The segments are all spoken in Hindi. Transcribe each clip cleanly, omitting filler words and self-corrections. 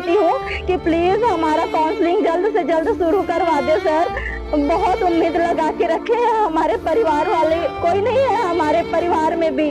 करती हूँ कि प्लीज हमारा काउंसलिंग जल्द से जल्द शुरू करवा दे सर। बहुत उम्मीद लगा के रखे हैं हमारे परिवार वाले, कोई नहीं है हमारे परिवार में भी,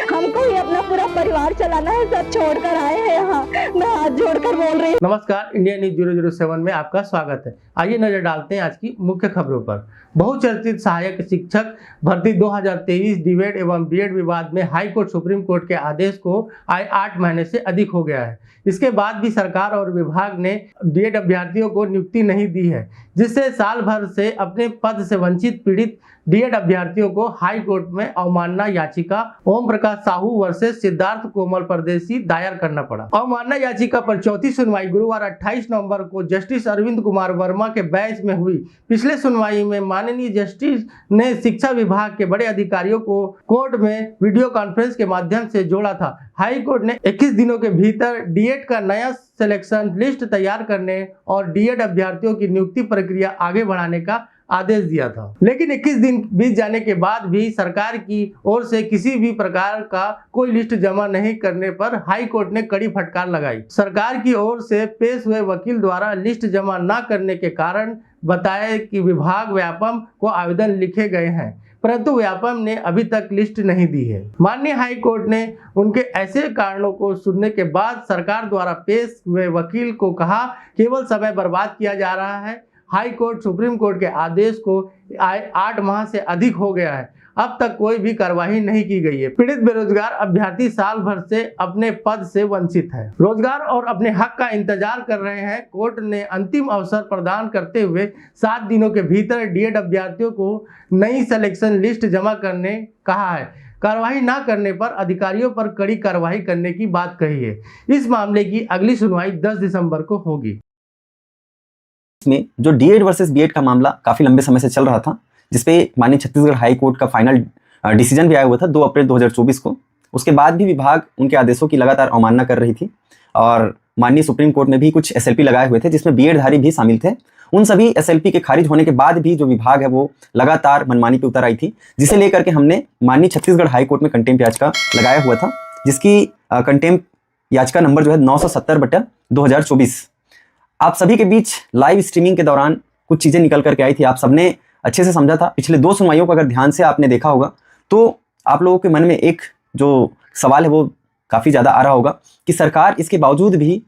हमको ही अपना पूरा परिवार चलाना है, सब छोड़कर आए हैं यहाँ। मैं हाथ जोड़कर बोल रही हूँ। नमस्कार, इंडिया न्यूज 007 में आपका स्वागत है। आइए नजर डालते हैं आज की मुख्य खबरों पर। बहुचर्चित सहायक शिक्षक भर्ती 2023 डीएड एवं बीएड विवाद में हाई कोर्ट सुप्रीम कोर्ट के आदेश को आए 8 महीने से अधिक हो गया है। इसके बाद भी सरकार और विभाग ने डीएड अभ्यर्थियों को नियुक्ति नहीं दी है, जिससे साल भर से अपने पद से वंचित पीड़ित डीएड अभ्यर्थियों को हाई कोर्ट में अवमानना याचिका ओम प्रकाश साहू वर्सेस सिद्धार्थ कोमल परदेसी दायर करना पड़ा। अवमानना याचिका पर चौथी सुनवाई गुरुवार 28 नवंबर को जस्टिस अरविंद कुमार वर्मा के बेंच में हुई। पिछले सुनवाई में माननीय जस्टिस ने शिक्षा विभाग के बड़े अधिकारियों को कोर्ट में वीडियो कॉन्फ्रेंस के माध्यम से जोड़ा था। हाई कोर्ट ने 21 दिनों के भीतर डीएड का नया सिलेक्शन लिस्ट तैयार करने और डीएड अभ्यर्थियों की नियुक्ति प्रक्रिया आगे बढ़ाने का आदेश दिया था, लेकिन 21 दिन बीत जाने के बाद भी सरकार की ओर से किसी भी प्रकार का कोई लिस्ट जमा नहीं करने पर हाई कोर्ट ने कड़ी फटकार लगाई। सरकार की ओर से पेश हुए वकील द्वारा लिस्ट जमा न करने के कारण बताया कि विभाग व्यापम को आवेदन लिखे गए हैं, परंतु व्यापम ने अभी तक लिस्ट नहीं दी है। माननीय हाई कोर्ट ने उनके ऐसे कारणों को सुनने के बाद सरकार द्वारा पेश हुए वकील को कहा केवल समय बर्बाद किया जा रहा है। हाई कोर्ट सुप्रीम कोर्ट के आदेश को 8 माह से अधिक हो गया है, अब तक कोई भी कार्रवाई नहीं की गई है। पीड़ित बेरोजगार अभ्यर्थी साल भर से अपने पद से वंचित है, रोजगार और अपने हक का इंतजार कर रहे हैं। कोर्ट ने अंतिम अवसर प्रदान करते हुए 7 दिनों के भीतर डीएड अभ्यर्थियों को नई सिलेक्शन लिस्ट जमा करने कहा है। कार्रवाई न करने पर अधिकारियों पर कड़ी कार्रवाई करने की बात कही है। इस मामले की अगली सुनवाई 10 दिसंबर को होगी। में जो डीएड वर्सेस बीएड का मामला काफी लंबे समय से चल रहा था, जिसपे माननीय छत्तीसगढ़ हाई कोर्ट का फाइनल डिसीजन भी आया हुआ था 2 अप्रैल 2024 को। उसके बाद भी विभाग उनके आदेशों की लगातार अवमानना कर रही थी और माननीय सुप्रीम कोर्ट में भी कुछ एसएलपी लगाए हुए थे, जिसमें बीएडधारी भी शामिल थे। उन सभी एसएलपी के खारिज होने के बाद भी जो विभाग है वो लगातार मनमानी पे उतर आई थी, जिसे लेकर के हमने माननीय छत्तीसगढ़ हाई कोर्ट में कंटेम्प्ट याचिका लगाया हुआ था, जिसकी कंटेम्प्ट याचिका नंबर जो है 970/2024। आप सभी के बीच लाइव स्ट्रीमिंग के दौरान कुछ चीज़ें निकल करके आई थी, आप सबने अच्छे से समझा था। पिछले 2 सुनवाइयों को अगर ध्यान से आपने देखा होगा तो आप लोगों के मन में एक जो सवाल है वो काफ़ी ज़्यादा आ रहा होगा कि सरकार इसके बावजूद भी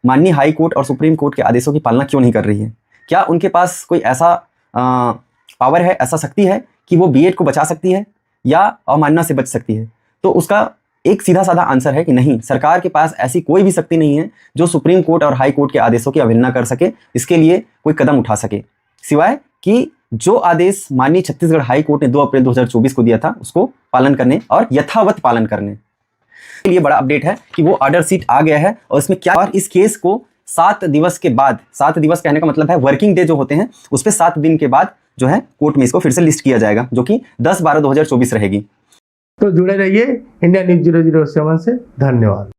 माननीय हाई कोर्ट और सुप्रीम कोर्ट के आदेशों की पालना क्यों नहीं कर रही है। क्या उनके पास कोई ऐसा पावर है, ऐसा शक्ति है कि वो बीएड को बचा सकती है या अवमानना से बच सकती है? तो उसका एक सीधा साधा आंसर है कि नहीं, सरकार के पास ऐसी कोई भी शक्ति नहीं है जो सुप्रीम कोर्ट और हाई कोर्ट के आदेशों की अवहेलना कर सके, इसके लिए कोई कदम उठा सके, सिवाय कि जो आदेश माननीय छत्तीसगढ़ हाई कोर्ट ने 2 अप्रैल 2024 को दिया था उसको पालन करने और यथावत पालन करने के लिए। बड़ा अपडेट है कि वो ऑर्डर शीट आ गया है और इसमें क्या, और इस केस को 7 दिवस के बाद, 7 दिवस कहने का मतलब है वर्किंग डे जो होते हैं उस पर 7 दिन के बाद जो है कोर्ट में इसको फिर से लिस्ट किया जाएगा, जो कि 10/12/2024 रहेगी। तो जुड़े रहिए इंडिया न्यूज 007 से। धन्यवाद।